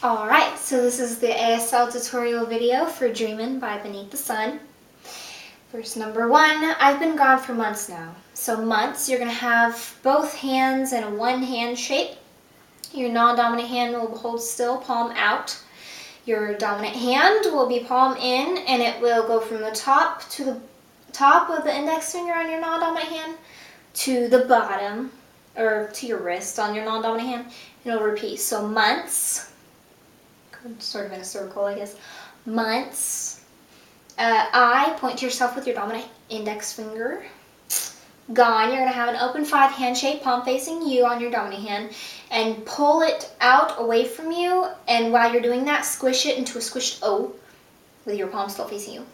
Alright, so this is the ASL tutorial video for Dreamin by Beneath the Sun. Verse number 1, I've been gone for months now. So months, you're going to have both hands in a one hand shape. Your non-dominant hand will hold still, palm out. Your dominant hand will be palm in, and it will go from the top to the top of the index finger on your non-dominant hand to the bottom, or to your wrist on your non-dominant hand, and it'll repeat. So months, sort of in a circle, I guess. Months. I, point to yourself with your dominant index finger. Gone, you're going to have an open 5 hand shape, palm facing you on your dominant hand, and pull it out away from you, and while you're doing that, squish it into a squished O with your palm still facing you.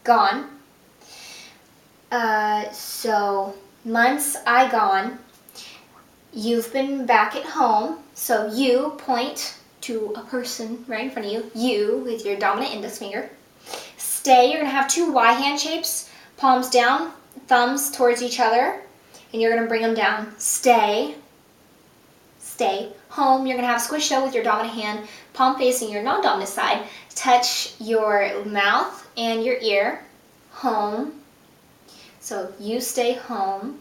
Gone. So months, I gone. You've been back at home, so you point to a person right in front of you with your dominant index finger. Stay, you're going to have 2 Y hand shapes, palms down, thumbs towards each other, and you're going to bring them down. Stay. Stay. Home, you're going to have a squish O with your dominant hand, palm facing your non-dominant side. Touch your mouth and your ear. Home. So you stay home.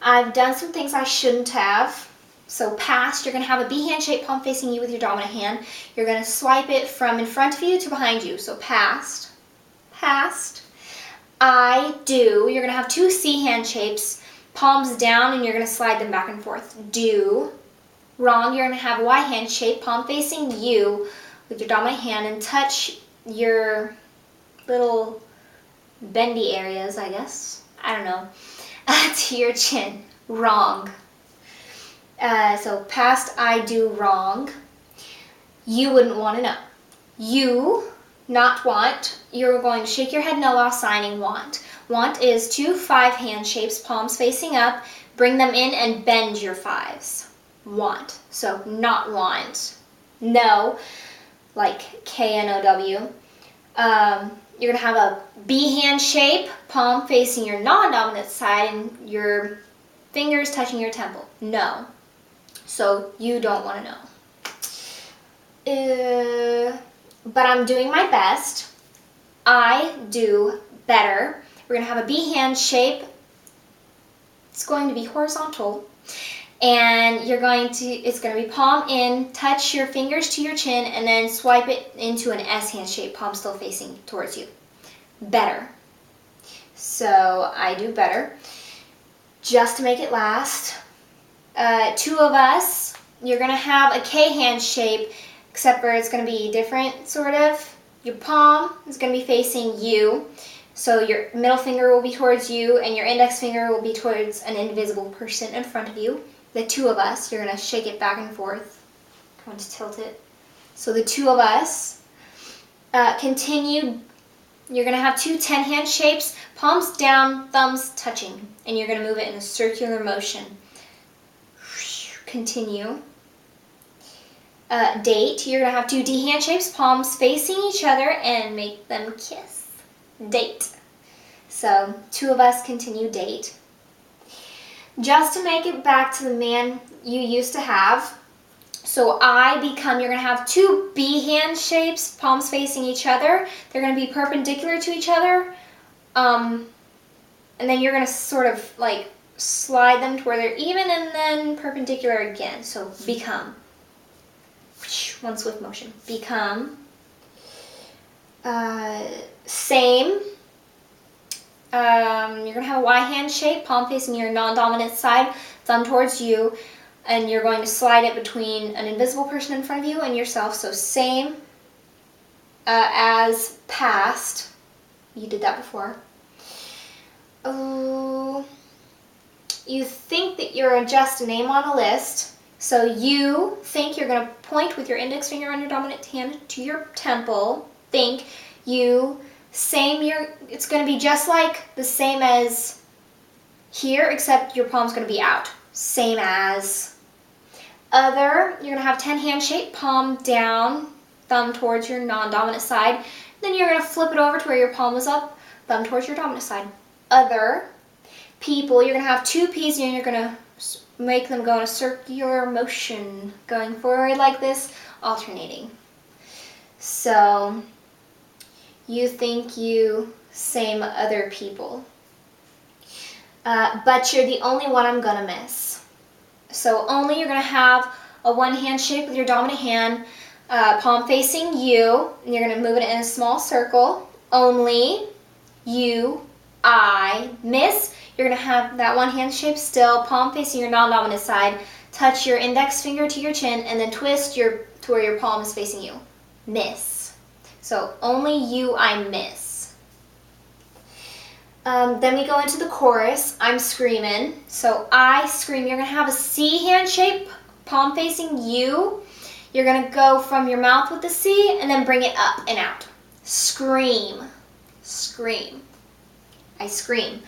I've done some things I shouldn't have. So past, you're going to have a B hand shape, palm facing you with your dominant hand. You're going to swipe it from in front of you to behind you. So past, past. I do, you're going to have 2 C hand shapes, palms down, and you're going to slide them back and forth. Do. Wrong, you're going to have a Y hand shape, palm facing you with your dominant hand, and touch your little bendy areas, I guess. I don't know. To your chin. Wrong. So past, I do, wrong. You wouldn't want to know. You, not want. You're going to shake your head no while signing want. Want is 2 5 hand shapes, palms facing up. Bring them in and bend your 5s. Want. So not want. No, like K-N-O-W. You're going to have a B hand shape, palm facing your non-dominant side, and your fingers touching your temple. No. So you don't want to know. But I'm doing my best. I do better. We're going to have a B hand shape. It's going to be horizontal. And it's going to be palm in, touch your fingers to your chin, and then swipe it into an S hand shape, palm still facing towards you. Better. So I do better. Just to make it last. 2 of us, you're going to have a K hand shape, except for it's going to be different, sort of. Your palm is going to be facing you, so your middle finger will be towards you, and your index finger will be towards an invisible person in front of you. The 2 of us, you're going to shake it back and forth. I'm going to tilt it. So the 2 of us, continue. You're going to have 2 10 hand shapes, palms down, thumbs touching, and you're going to move it in a circular motion. Continue. Date, you're going to have 2 D hand shapes, palms facing each other, and make them kiss. Date. So 2 of us, continue, date. Just to make it back to the man you used to have, so I become, you're going to have 2 B hand shapes, palms facing each other. They're going to be perpendicular to each other, and then you're going to sort of like slide them to where they're even and then perpendicular again. So become. One swift motion. Become. Same. You're going to have a Y hand shape, palm facing your non-dominant side, thumb towards you, and you're going to slide it between an invisible person in front of you and yourself. So same as past. You did that before. Oh. You think that you're just a name on a list, so you think you're going to point with your index finger on your dominant hand to your temple. Think. You, it's going to be just like the same as here, except your palm's going to be out. Same as. Other, you're going to have 10 hand shape, palm down, thumb towards your non-dominant side. Then you're going to flip it over to where your palm is up, thumb towards your dominant side. Other. People, you're going to have 2 P's and you're going to make them go in a circular motion, going forward like this, alternating. So you think you same other people, but you're the only one I'm gonna miss. So only you're gonna have a one hand shape with your dominant hand, palm facing you, and you're gonna move it in a small circle. Only you, I miss. You're gonna have that one hand shape still, palm facing your non-dominant side. Touch your index finger to your chin, and then twist to where your palm is facing you. Miss. So only you, I miss. Then we go into the chorus. I'm screaming. So I scream. You're gonna have a C hand shape, palm facing you. You're gonna go from your mouth with the C and then bring it up and out. Scream. Scream. I scream.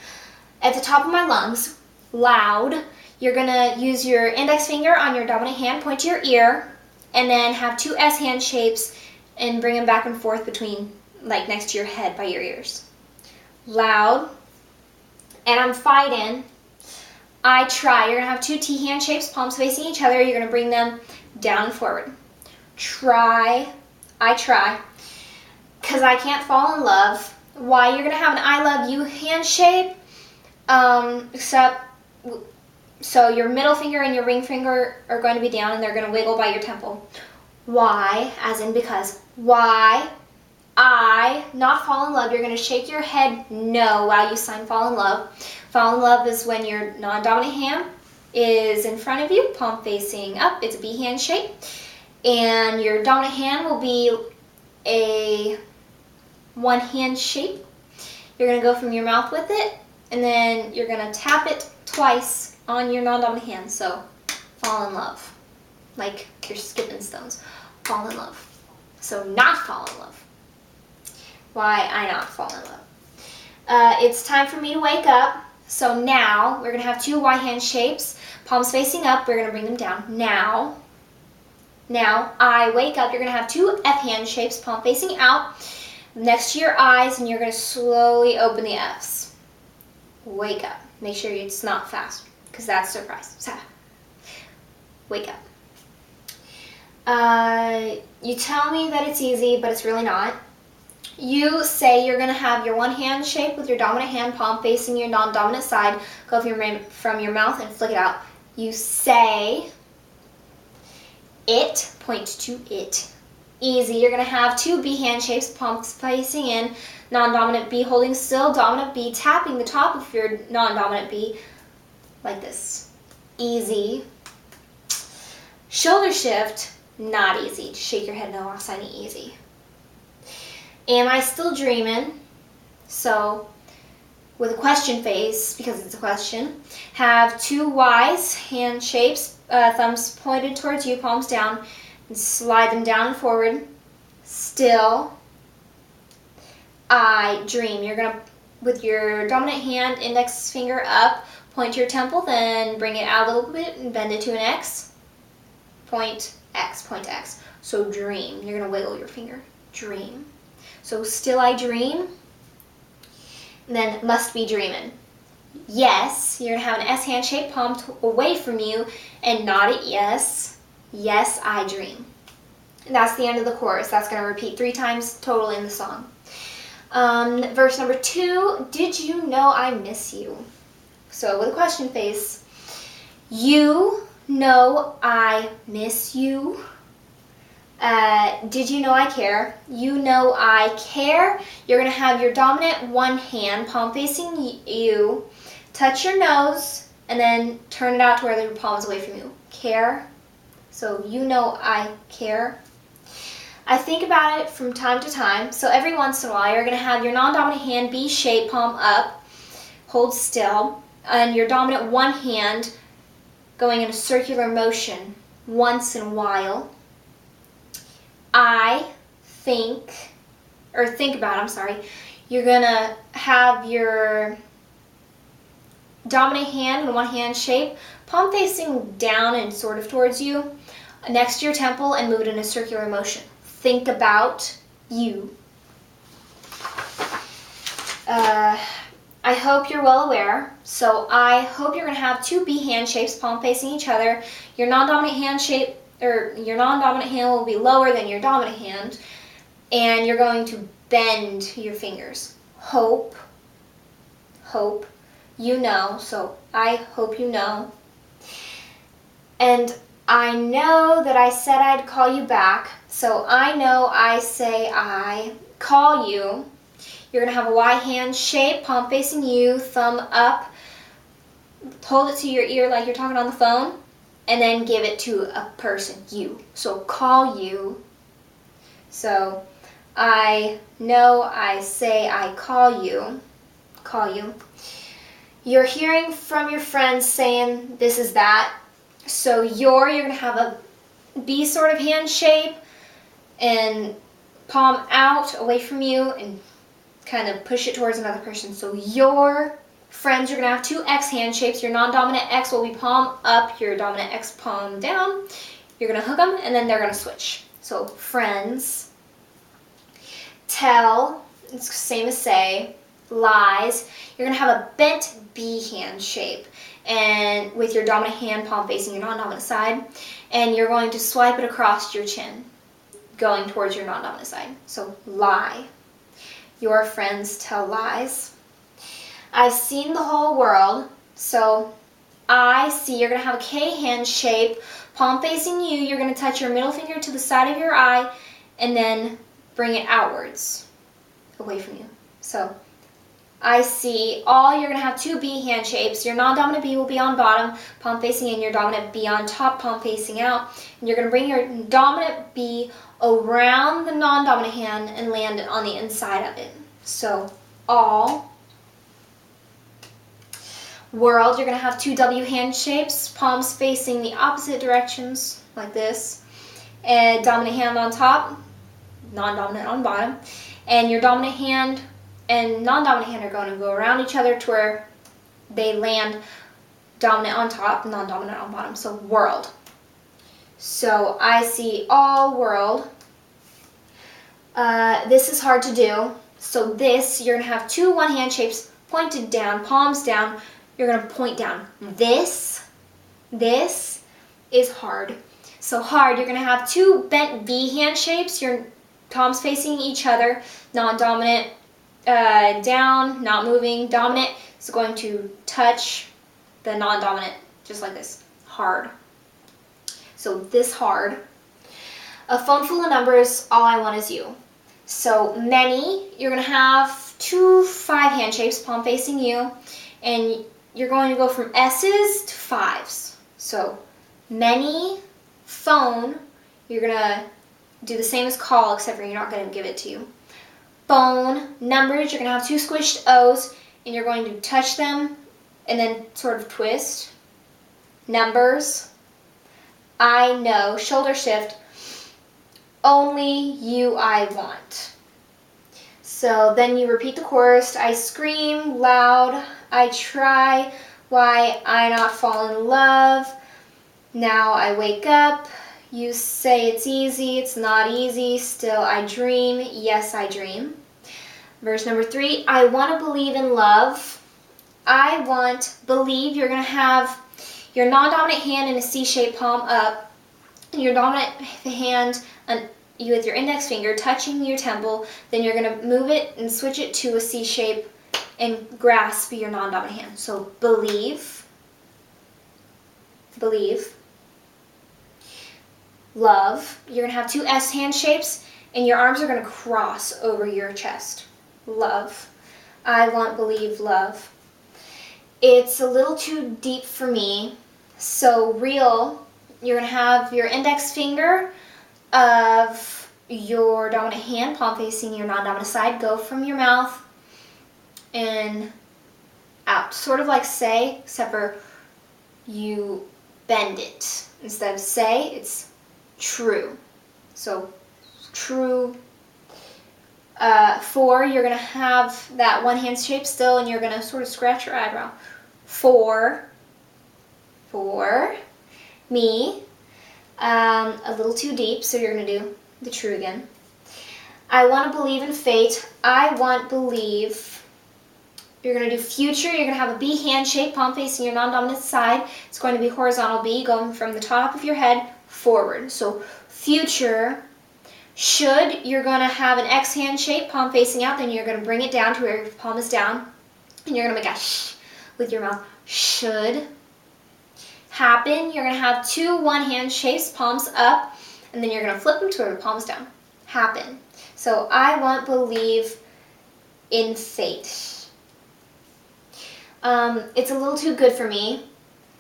At the top of my lungs, loud. You're gonna use your index finger on your dominant hand, point to your ear, and then have two S hand shapes and bring them back and forth between, like next to your head by your ears. Loud. And I'm fighting. I try. You're gonna have two T hand shapes, palms facing each other. You're gonna bring them down and forward. Try. I try. Because I can't fall in love. Why? You're gonna have an I love you hand shape. Except, so your middle finger and your ring finger are going to be down and they're going to wiggle by your temple. Why? As in because. Why? I, not fall in love. You're going to shake your head no while you sign fall in love. Fall in love is when your non-dominant hand is in front of you, palm facing up. It's a B hand shape. And your dominant hand will be a one hand shape. You're going to go from your mouth with it. And then you're going to tap it twice on your non-dominant hand. So, fall in love. Like you're skipping stones. Fall in love. So, not fall in love. Why I not fall in love? It's time for me to wake up. So now, we're going to have two Y hand shapes. Palms facing up. We're going to bring them down. Now, I wake up. You're going to have two F hand shapes. Palm facing out. Next to your eyes. And you're going to slowly open the Fs. Wake up. Make sure it's not fast, because that's a surprise. So, wake up. You tell me that it's easy, but it's really not. You say you're going to have your one hand shape with your dominant hand, palm facing your non-dominant side. Go from your mouth and flick it out. You say it, point to it. Easy. You're going to have two B hand shapes, palms facing in, non-dominant B holding still, dominant B tapping the top of your non-dominant B like this. Easy. Shoulder shift, not easy. Just shake your head no while signing easy. Am I still dreaming? So, with a question face, because it's a question, have two Y's, hand shapes, thumbs pointed towards you, palms down, and slide them down and forward. Still. I dream. You're going to, with your dominant hand, index finger up, point to your temple, then bring it out a little bit and bend it to an X. Point X, point X. So dream. You're going to wiggle your finger. Dream. So still I dream. And then must be dreaming. Yes. You're going to have an S hand shape, palm away from you, and nod it yes. Yes, I dream. And that's the end of the chorus. That's going to repeat 3 times total in the song. Verse number 2, did you know I miss you? So with a question face, you know I miss you. Did you know I care? You know I care. You're going to have your dominant one hand, palm facing you, touch your nose, and then turn it out to where your palm is away from you. Care. So you know I care. I think about it from time to time. So every once in a while, you're going to have your non-dominant hand B shape, palm up, hold still, and your dominant one hand going in a circular motion once in a while. Think about, you're going to have your dominant hand in one hand shape, palm facing down and sort of towards you, next to your temple, and move it in a circular motion. Think about you. I hope you're well aware. So I hope you're going to have two B hand shapes, palm facing each other. Your non-dominant hand shape, or your non-dominant hand will be lower than your dominant hand, and you're going to bend your fingers. Hope you know. So I hope you know. And I know that I said I'd call you back, so I know I say I call you. You're going to have a Y hand shape, palm facing you, thumb up. Hold it to your ear like you're talking on the phone, and then give it to a person, you. So call you. So I know I say I call you. Call you. You're hearing from your friends saying this is that. So you're going to have a B sort of hand shape and palm out away from you and kind of push it towards another person. So your friends are going to have two X hand shapes. Your non-dominant X will be palm up, your dominant X palm down. You're going to hook them and then they're going to switch. So friends, tell, it's same as say, lies. You're going to have a bent B hand shape and with your dominant hand palm facing your non-dominant side, and you're going to swipe it across your chin going towards your non-dominant side. So lie. Your friends tell lies. I've seen the whole world. So I see you're going to have a K hand shape, palm facing you. You're going to touch your middle finger to the side of your eye and then bring it outwards away from you. So I see all, you're going to have two B hand shapes. Your non-dominant B will be on bottom, palm facing in, your dominant B on top, palm facing out. And you're going to bring your dominant B around the non-dominant hand and land it on the inside of it. So all. World, you're going to have two W hand shapes, palms facing the opposite directions like this. And dominant hand on top, non-dominant on bottom. And your dominant hand and non-dominant hand are going to go around each other to where they land dominant on top, non-dominant on bottom. So world. So I see all world. This is hard to do. So this, you're going to have two one hand shapes pointed down, palms down. You're going to point down. This is hard. So hard, you're going to have two bent V hand shapes. Your palms facing each other, non-dominant down, not moving. Dominant is going to touch the non-dominant, just like this. Hard. So this hard. A phone full of numbers, all I want is you. So many, you're going to have two 5 hand shapes, palm facing you, and you're going to go from S's to 5s. So many, phone, you're going to do the same as call, except for you're not going to give it to you. Phone, numbers, you're going to have two squished O's, and you're going to touch them and then sort of twist. Numbers, I know, shoulder shift, only you I want. So then you repeat the chorus. I scream loud, I try, why I not fall in love. Now I wake up, you say it's easy, it's not easy, still I dream, yes I dream. Verse number 3, I want to believe in love. I want, believe, you're going to have your non-dominant hand in a C-shaped palm up, your dominant hand you with your index finger touching your temple, then you're going to move it and switch it to a C shape and grasp your non-dominant hand. So believe, love, you're going to have two S hand shapes and your arms are going to cross over your chest. Love, I want, believe, love. It's a little too deep for me, so real, you're going to have your index finger of your dominant hand, palm facing your non-dominant side, go from your mouth and out. Sort of like say, except for you bend it. Instead of say, it's true. So true. 4, you're going to have that one hand shape still, and you're going to sort of scratch your eyebrow. 4, me. A little too deep, so you're going to do the true again. I want to believe in fate. I want, believe, You're going to do future. You're going to have a B hand shape, palm facing your non-dominant side. It's going to be horizontal B going from the top of your head forward. So future. Should, you're going to have an X hand shape, palm facing out. Then you're going to bring it down to where your palm is down. And you're going to make a sh with your mouth. Should. Happen. You're going to have two one-hand shapes, palms up. And then you're going to flip them to where the palm is down. Happen. So I want, believe in fate. It's a little too good for me.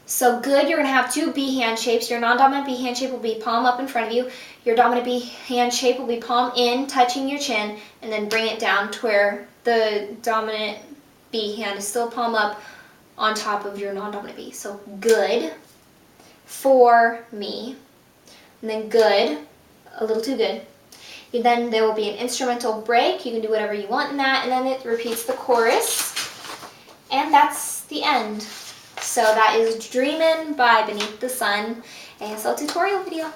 So good, you're going to have two B hand shapes. Your non-dominant B hand shape will be palm up in front of you. Your dominant B hand shape will be palm in, touching your chin, and then bring it down to where the dominant B hand is still palm up on top of your non-dominant B. So good for me. And then good, a little too good. Then there will be an instrumental break. You can do whatever you want in that, and then it repeats the chorus. And that's the end. So that is Dreamin' by Beneath the Sun ASL tutorial video.